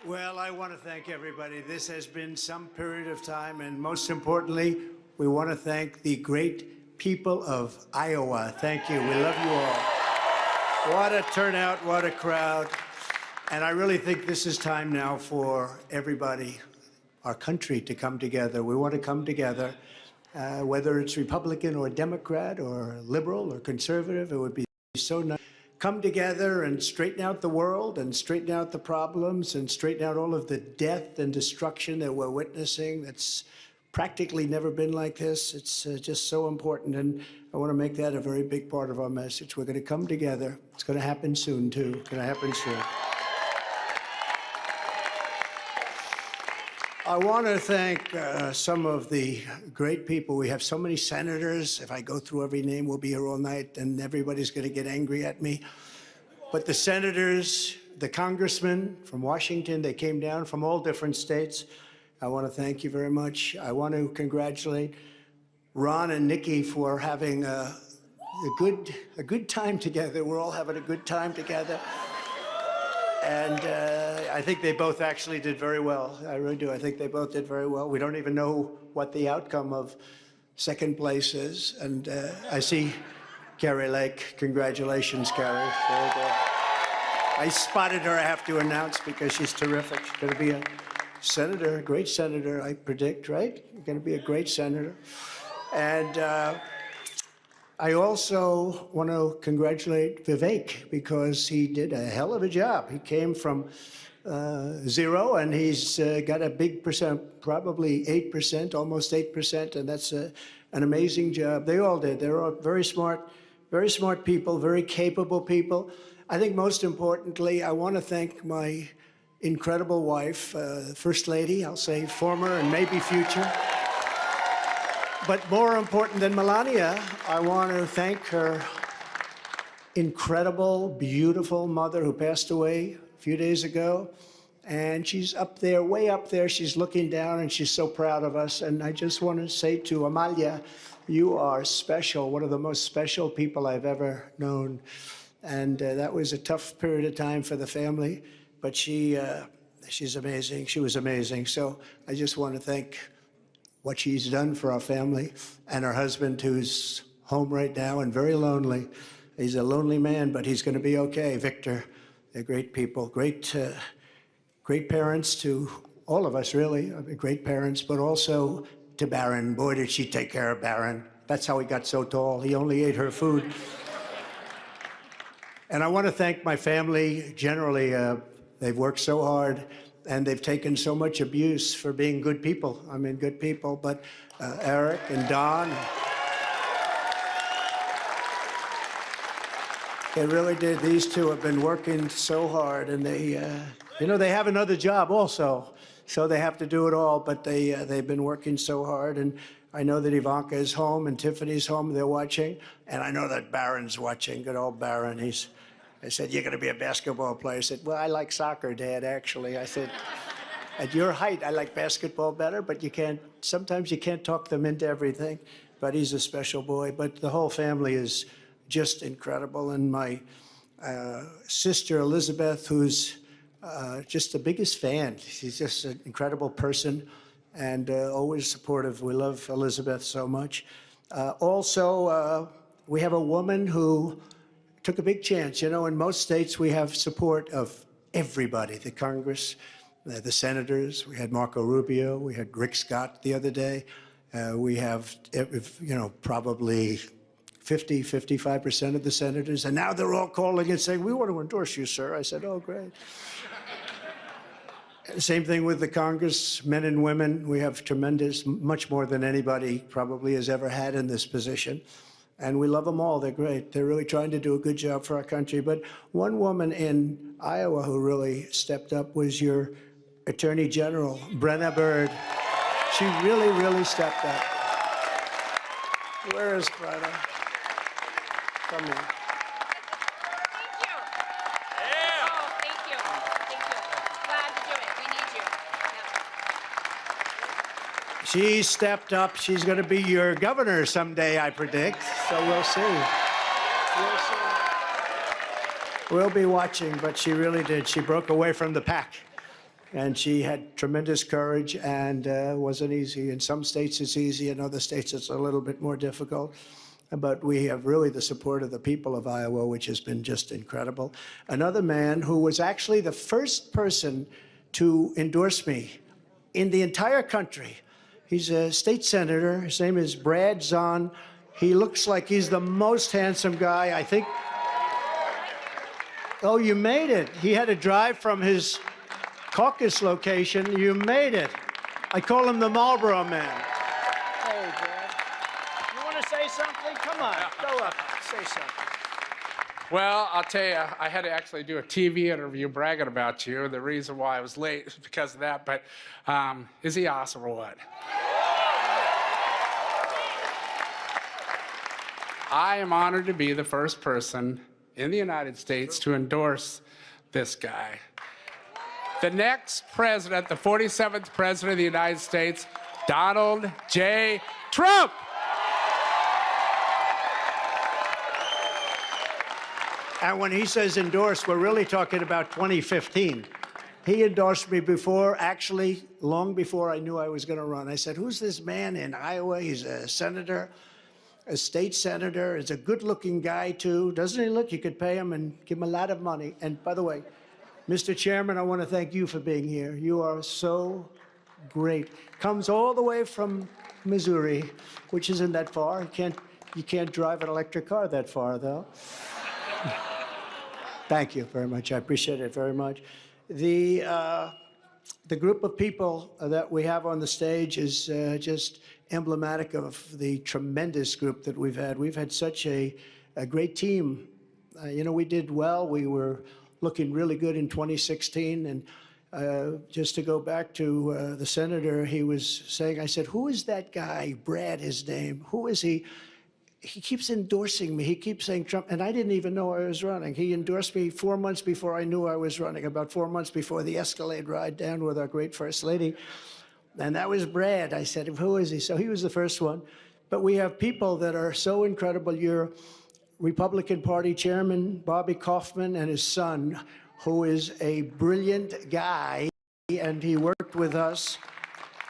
Well, I want to thank everybody. This has been some period of time, and most importantly, we want to thank the great people of Iowa. Thank you. We love you all. What a turnout, what a crowd. And I really think this is time now for everybody, our country, to come together. We want to come together, whether it's Republican or Democrat or liberal or conservative. It would be so nice. Come together and straighten out the world and straighten out the problems and straighten out all of the death and destruction that we're witnessing. That's practically never been like this. It's just so important, and I want to make that a very big part of our message. We're going to come together. It's going to happen soon, too. It's going to happen soon. I want to thank some of the great people. We have so many senators. If I go through every name, we'll be here all night, and everybody's going to get angry at me. But the senators, the congressmen from Washington, they came down from all different states. I want to thank you very much. I want to congratulate Ron and Nikki for having a good time together. We're all having a good time together. And I think they both actually did very well. I really do. I think they both did very well. We don't even know what the outcome of second place is. And I see Carrie Lake. Congratulations, Carrie. Very good. I spotted her, I have to announce, because she's terrific. She's going to be a senator, a great senator, I predict, right? You're going to be a great senator. And I also want to congratulate Vivek, because he did a hell of a job. He came from 0, and he's got a big percent, probably 8%, almost 8%, and that's an amazing job. They all did. They're all very smart people, very capable people. I think most importantly, I want to thank my incredible wife, First Lady, I'll say former and maybe future. But more important than Melania, I want to thank her incredible, beautiful mother who passed away a few days ago. And she's up there, way up there. She's looking down, and she's so proud of us. And I just want to say to Amalia, you are special, one of the most special people I've ever known. And that was a tough period of time for the family. But she's amazing. She was amazing. So I just want to thank what she's done for our family, and her husband, who's home right now and very lonely. He's a lonely man, but he's going to be okay. Victor, they're great people, great parents to all of us, really, great parents, but also to Barron. Boy, did she take care of Barron. That's how he got so tall. He only ate her food. And I want to thank my family generally. They've worked so hard, and they've taken so much abuse for being good people. I mean, good people, but Eric and Don, they really did. These two have been working so hard, and they have another job also, so they have to do it all, but they've been working so hard. And I know that Ivanka is home and Tiffany's home, they're watching, and I know that Barron's watching, good old Barron. I said, you're going to be a basketball player. I said, well, I like soccer, Dad, actually. I said, at your height, I like basketball better, but sometimes you can't talk them into everything. But he's a special boy. But the whole family is just incredible. And my sister, Elizabeth, who's just the biggest fan. She's just an incredible person and always supportive. We love Elizabeth so much. Also, we have a woman who took a big chance. You know, in most states, we have support of everybody, the Congress, the senators. We had Marco Rubio. We had Rick Scott the other day. We have, probably 55% of the senators. And now they're all calling and saying, we want to endorse you, sir. I said, oh, great. Same thing with the Congress, men and women. We have tremendous, much more than anybody probably has ever had in this position. And we love them all. They're great. They're really trying to do a good job for our country. But one woman in Iowa who really stepped up was your Attorney General, Brenna Byrd. She really, really stepped up. Where is Brenna? Come here. She stepped up. She's going to be your governor someday, I predict. So we'll see. We'll see. We'll be watching, but she really did. She broke away from the pack. And she had tremendous courage, and wasn't easy. In some states it's easy, in other states it's a little bit more difficult. But we have really the support of the people of Iowa, which has been just incredible. Another man who was actually the first person to endorse me in the entire country. He's a state senator. His name is Brad Zahn. He looks like he's the most handsome guy, I think. Oh, you made it. He had to drive from his caucus location. You made it. I call him the Marlboro Man. Hey, Brad. You want to say something? Come on, go up, say something. Well, I'll tell you, I had to actually do a TV interview bragging about you. The reason why I was late is because of that, but is he awesome or what? I am honored to be the first person in the United States to endorse this guy. The next president, the 47th president of the United States, Donald J. Trump. And when he says endorse, we're really talking about 2015. He endorsed me before, actually, long before I knew I was going to run. I said, who's this man in Iowa? He's a senator, a state senator. He's a good-looking guy, too. Doesn't he look? You could pay him and give him a lot of money. And by the way, Mr. Chairman, I want to thank you for being here. You are so great. Comes all the way from Missouri, which isn't that far. You can't drive an electric car that far, though. Thank you very much. I appreciate it very much. The group of people that we have on the stage is just emblematic of the tremendous group that we've had. We've had such a great team. You know, we did well. We were looking really good in 2016. And just to go back to the senator, he was saying, I said, who is that guy? Brad, his name. Who is he? He keeps endorsing me. He keeps saying Trump, and I didn't even know I was running. He endorsed me 4 months before I knew I was running, about 4 months before the Escalade ride down with our great First Lady. And that was Brad. I said, who is he? So he was the first one. But we have people that are so incredible. Your Republican Party chairman, Bobby Kaufman, and his son, who is a brilliant guy, and he worked with us.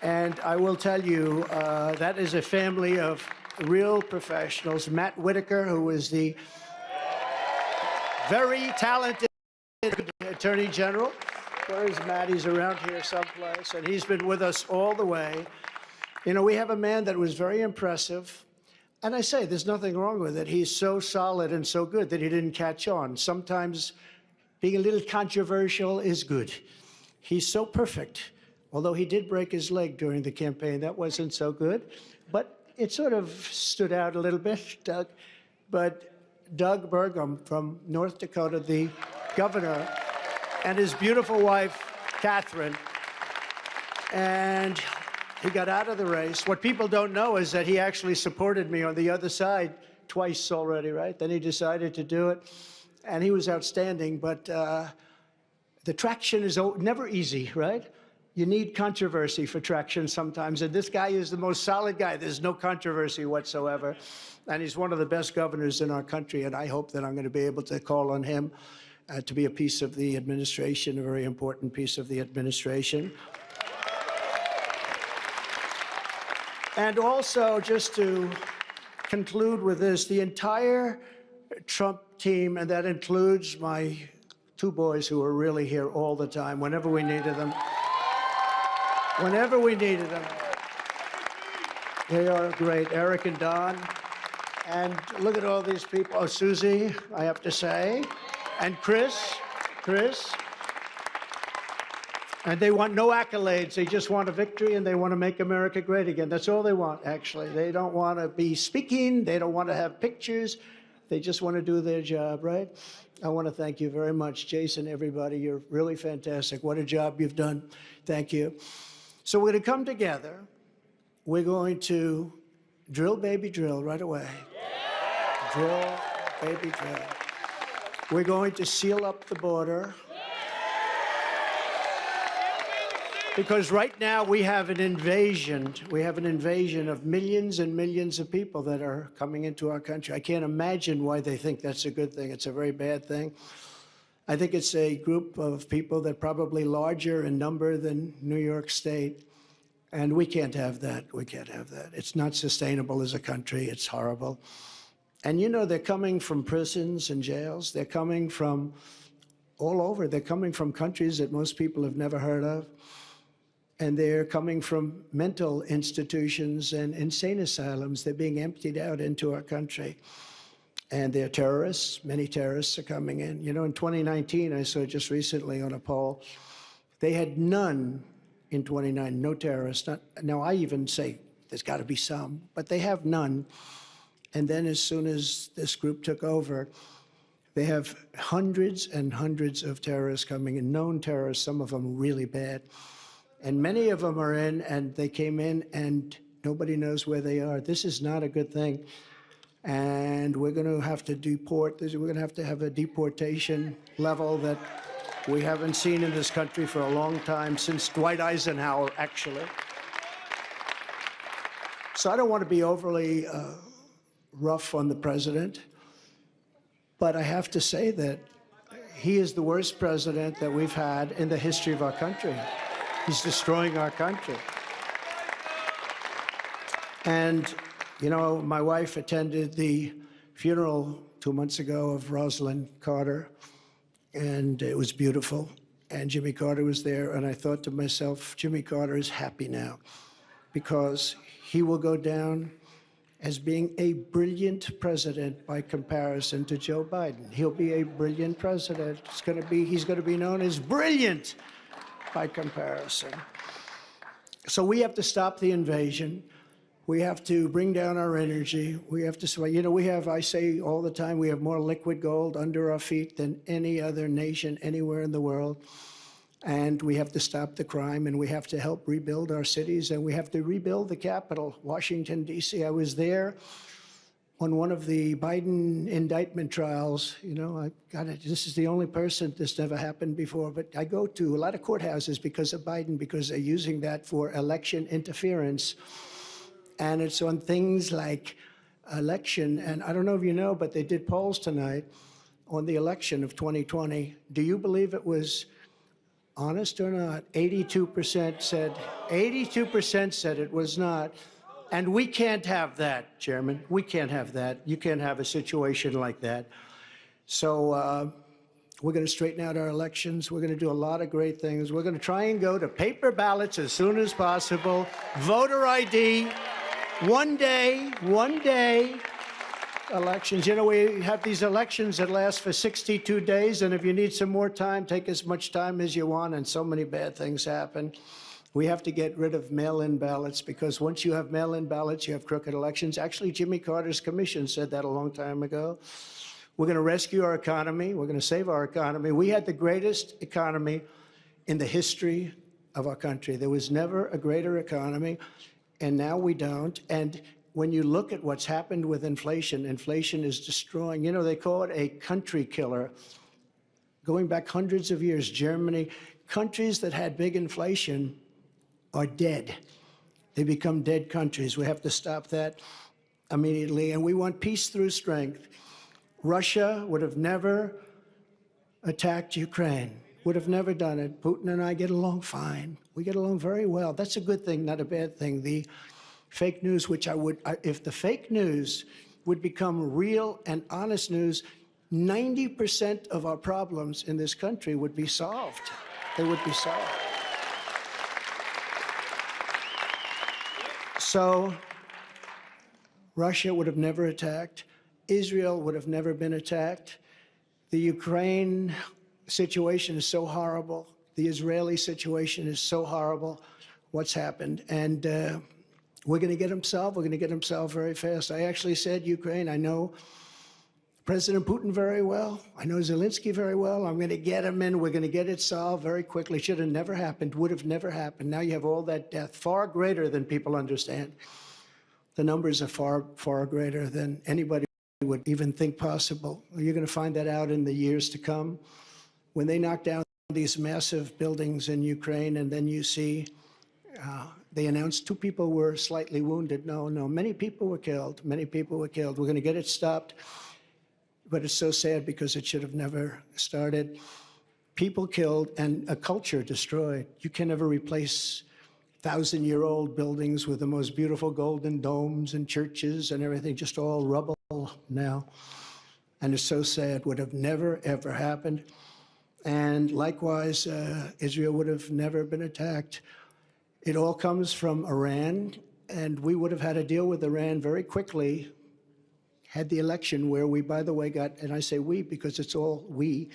And I will tell you, that is a family of real professionals. Matt Whitaker, who is the very talented Attorney General. Where is Matt? He's around here someplace, and he's been with us all the way. You know, we have a man that was very impressive, and I say there's nothing wrong with it. He's so solid and so good that he didn't catch on. Sometimes being a little controversial is good. He's so perfect, although he did break his leg during the campaign. That wasn't so good, but it sort of stood out a little bit, Doug. But Doug Burgum from North Dakota, the governor, and his beautiful wife, Catherine, and he got out of the race. What people don't know is that he actually supported me on the other side twice already, right? Then he decided to do it, and he was outstanding. But the traction is never easy, right? You need controversy for traction sometimes, and this guy is the most solid guy. There's no controversy whatsoever, and he's one of the best governors in our country, and I hope that I'm going to be able to call on him to be a piece of the administration, a very important piece of the administration. And also, just to conclude with this, the entire Trump team, and that includes my two boys who are really here all the time, whenever we needed them. Whenever we needed them. They are great, Eric and Don. And look at all these people. Oh, Susie, I have to say. And Chris. And they want no accolades. They just want a victory, and they want to make America great again. That's all they want, actually. They don't want to be speaking. They don't want to have pictures. They just want to do their job, right? I want to thank you very much, Jason, everybody. You're really fantastic. What a job you've done. Thank you. So we're going to come together. We're going to drill, baby, drill right away. Yeah. Drill, baby, drill. We're going to seal up the border. Because right now we have an invasion. We have an invasion of millions and millions of people that are coming into our country. I can't imagine why they think that's a good thing. It's a very bad thing. I think it's a group of people that are probably larger in number than New York State. And we can't have that. We can't have that. It's not sustainable as a country. It's horrible. And you know, they're coming from prisons and jails. They're coming from all over. They're coming from countries that most people have never heard of. And they're coming from mental institutions and insane asylums. They're being emptied out into our country. And they're terrorists. Many terrorists are coming in. You know, in 2019, I saw just recently on a poll, they had none in 2019, no terrorists. Now, I even say there's got to be some, but they have none. And then as soon as this group took over, they have hundreds and hundreds of terrorists coming in, known terrorists, some of them really bad. And many of them are in, and they came in, and nobody knows where they are. This is not a good thing. And we're going to have to deport. We're going to have a deportation level that we haven't seen in this country for a long time, since Dwight Eisenhower, actually. So I don't want to be overly rough on the president, but I have to say that he is the worst president that we've had in the history of our country. He's destroying our country. And, you know, my wife attended the funeral 2 months ago of Rosalynn Carter, and it was beautiful. And Jimmy Carter was there, and I thought to myself, Jimmy Carter is happy now, because he will go down as being a brilliant president by comparison to Joe Biden. He'll be a brilliant president. He's going to be known as brilliant by comparison. So we have to stop the invasion. We have to bring down our energy. We have to, you know, I say all the time, we have more liquid gold under our feet than any other nation anywhere in the world. And we have to stop the crime, and we have to help rebuild our cities, and we have to rebuild the Capitol, Washington, D.C. I was there on one of the Biden indictment trials. You know, this is the only person this never happened before, but I go to a lot of courthouses because of Biden, because they're using that for election interference. And it's on things like election. And I don't know if you know, but they did polls tonight on the election of 2020. Do you believe it was honest or not? 82% said it was not. And we can't have that, Chairman. We can't have that. You can't have a situation like that. So we're going to straighten out our elections. We're going to do a lot of great things. We're going to try and go to paper ballots as soon as possible. Voter ID. One day elections. You know, we have these elections that last for 62 days, and if you need some more time, take as much time as you want, and so many bad things happen. We have to get rid of mail-in ballots, because once you have mail-in ballots, you have crooked elections. Actually, Jimmy Carter's commission said that a long time ago. We're going to rescue our economy. We're going to save our economy. We had the greatest economy in the history of our country. There was never a greater economy. And now we don't. And when you look at what's happened with inflation, inflation is destroying. You know, they call it a country killer. Going back hundreds of years, Germany, countries that had big inflation are dead. They become dead countries. We have to stop that immediately. And we want peace through strength. Russia would have never attacked Ukraine. Would have never done it. Putin and I get along fine. We get along very well. That's a good thing, not a bad thing. The fake news, which if the fake news would become real and honest news, 90% of our problems in this country would be solved. They would be solved. So Russia would have never attacked. Israel would have never been attacked. The Ukraine situation is so horrible. The Israeli situation is so horrible, what's happened. And we're going to get them solved. We're going to get them solved very fast. I actually said Ukraine. I know President Putin very well. I know Zelensky very well. I'm going to get them in. We're going to get it solved very quickly. Should have never happened. Would have never happened. Now you have all that death, far greater than people understand. The numbers are far, far greater than anybody would even think possible. You're going to find that out in the years to come. When they knock down these massive buildings in Ukraine, and then you see they announced 2 people were slightly wounded. No, many people were killed. Many people were killed. We're going to get it stopped but it's so sad because it should have never started. People killed and a culture destroyed. You can never replace 1,000-year-old buildings with the most beautiful golden domes and churches and everything, just all rubble now. And it's so sad, would have never, ever happened. And likewise, Israel would have never been attacked. It all comes from Iran, and we would have had to deal with Iran very quickly, had the election where we, by the way, got, and I say we because it's all we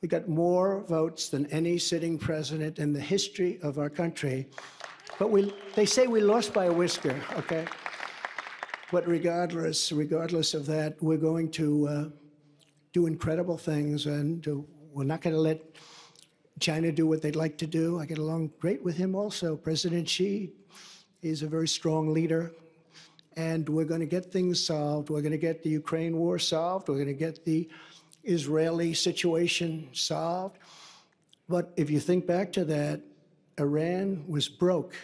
got more votes than any sitting president in the history of our country. But they say we lost by a whisker, okay? But regardless of that, we're going to do incredible things, and we're not going to let China do what they'd like to do. I get along great with him also. President Xi is a very strong leader, and we're going to get things solved. We're going to get the Ukraine war solved. We're going to get the Israeli situation solved. But if you think back to that, Iran was broke.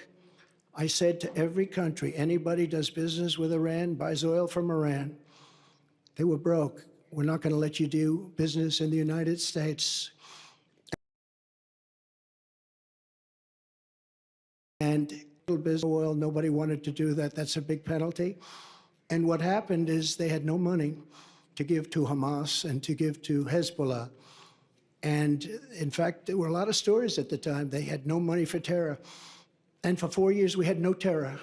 I said to every country, anybody does business with Iran, buys oil from Iran, they were broke. We're not going to let you do business in the United States. And business oil, nobody wanted to do that. That's a big penalty. And what happened is they had no money to give to Hamas and to give to Hezbollah. And in fact, there were a lot of stories at the time. They had no money for terror. And for 4 years, we had no terror.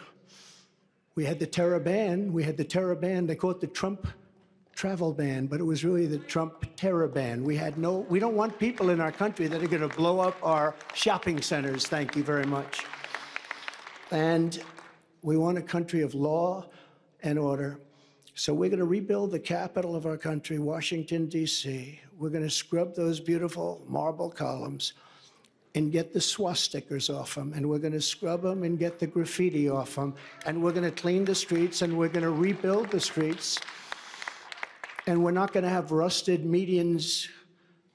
We had the terror ban. We had the terror ban. They call it the Trump travel ban, but it was really the Trump terror ban. We don't want people in our country that are going to blow up our shopping centers. Thank you very much. And we want a country of law and order. So we're going to rebuild the capital of our country, Washington, D.C. We're going to scrub those beautiful marble columns and get the swastikas off them. And we're going to scrub them and get the graffiti off them. And we're going to clean the streets, and we're going to rebuild the streets. And we're not going to have rusted medians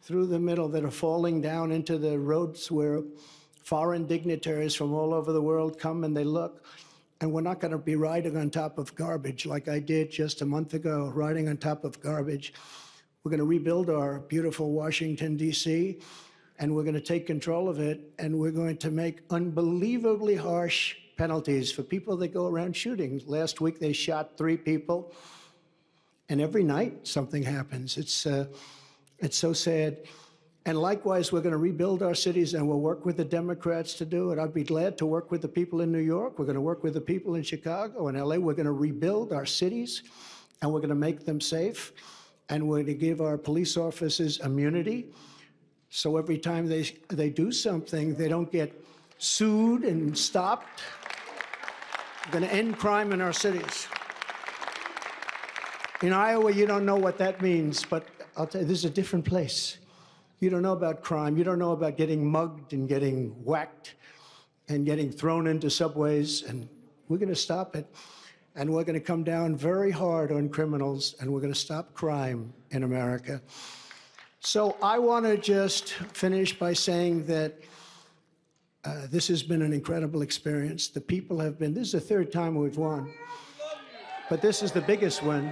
through the middle that are falling down into the roads where foreign dignitaries from all over the world come and they look. And we're not going to be riding on top of garbage like I did just a month ago, riding on top of garbage. We're going to rebuild our beautiful Washington, D.C., and we're going to take control of it, and we're going to make unbelievably harsh penalties for people that go around shooting. Last week, they shot 3 people, and every night something happens. It's so sad. And likewise, we're going to rebuild our cities, and we'll work with the Democrats to do it. I'd be glad to work with the people in New York. We're going to work with the people in Chicago and LA. We're going to rebuild our cities, and we're going to make them safe. And we're going to give our police officers immunity. So every time they do something, they don't get sued and stopped. We're going to end crime in our cities. In Iowa, you don't know what that means, but I'll tell you, this is a different place. You don't know about crime. You don't know about getting mugged and getting whacked and getting thrown into subways. And we're going to stop it. And we're going to come down very hard on criminals, and we're going to stop crime in America. So I want to just finish by saying that this has been an incredible experience. The people have been, this is the 3rd time we've won. But this is the biggest one.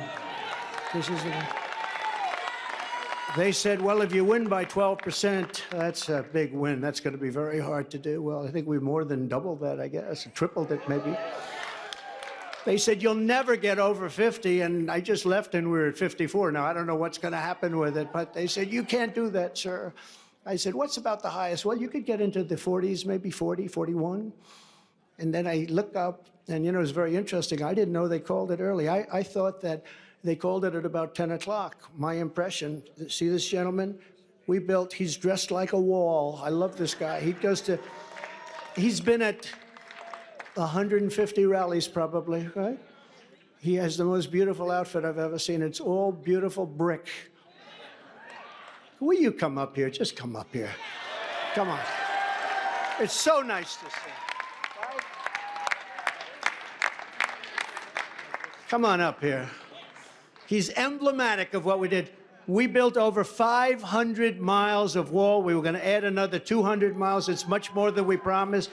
They said, well, if you win by 12%, that's a big win. That's going to be very hard to do. Well, I think we more than doubled that, I guess, tripled it maybe. They said, you'll never get over 50, and I just left and we're at 54. Now, I don't know what's going to happen with it, but they said, you can't do that, sir. I said, what's about the highest? Well, you could get into the 40s, maybe 40, 41. And then I looked up, and, you know, it was very interesting. I didn't know they called it early. I thought that they called it at about 10 o'clock. My impression, see this gentleman? He's dressed like a wall. I love this guy. He's been at 150 rallies probably, right? He has the most beautiful outfit I've ever seen. It's all beautiful brick. Will you come up here? Just come up here. Come on. It's so nice to see. Right? Come on up here. He's emblematic of what we did. We built over 500 miles of wall. We were going to add another 200 miles. It's much more than we promised.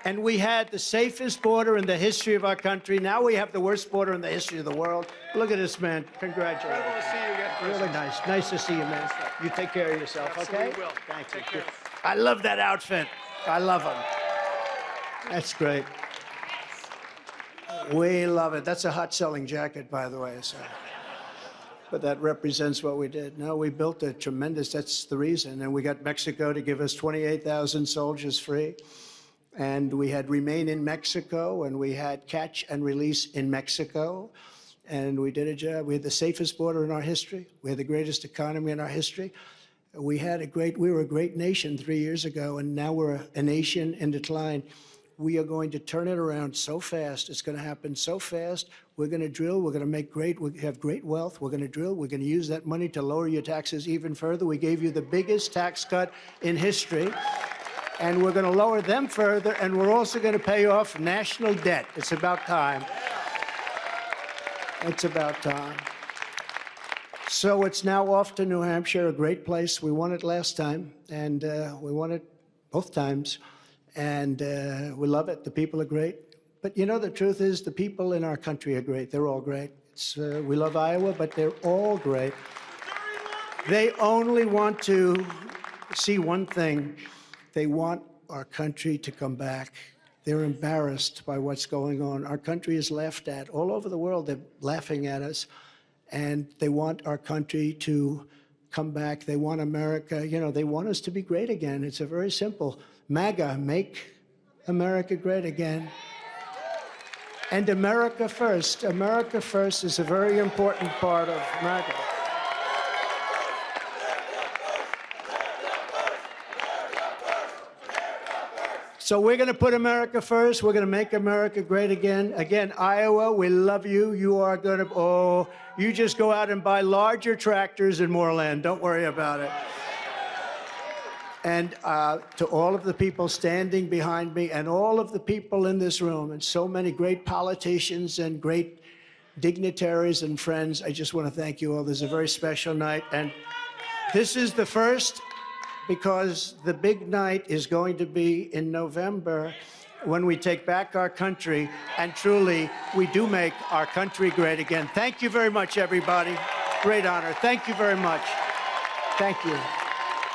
And we had the safest border in the history of our country. Now we have the worst border in the history of the world. Look at this, man. Congratulations. Incredible to see you again, Really President. nice. Nice to see you, man. You take care of yourself, Absolutely okay? will. Thank Take you. care. I love that outfit. I love him. That's great. We love it. That's a hot-selling jacket, by the way. So. But that represents what we did. No, we built a tremendous, that's the reason. And we got Mexico to give us 28,000 soldiers free. And we had remain in Mexico, and we had catch and release in Mexico. And we did a job. We had the safest border in our history. We had the greatest economy in our history. We were a great nation 3 years ago, and now we're a nation in decline. We are going to turn it around so fast. It's going to happen so fast. We're going to drill. We're going to make we have great wealth. We're going to drill. We're going to use that money to lower your taxes even further. We gave you the biggest tax cut in history, and we're going to lower them further, and we're also going to pay off national debt. It's about time. It's about time. So it's now off to New Hampshire, a great place. We won it last time, and we won it both times. And we love it. The people are great. But you know, the truth is the people in our country are great. They're all great. We love Iowa, but they're all great. They only want to see one thing. They want our country to come back. They're embarrassed by what's going on. Our country is laughed at. All over the world, they're laughing at us. And they want our country to come back. They want America, you know, they want us to be great again. It's a very simple. MAGA, make America great again. And America first. America first is a very important part of MAGA. So we're going to put America first. We're going to make America great again. Again, Iowa, we love you. You are going to, you just go out and buy larger tractors and more land. Don't worry about it. And to all of the people standing behind me and all of the people in this room and so many great politicians and great dignitaries and friends, I just want to thank you all. This is a very special night. And this is the first, because the big night is going to be in November when we take back our country, and truly, we do make our country great again. Thank you very much, everybody. Great honor. Thank you very much. Thank you.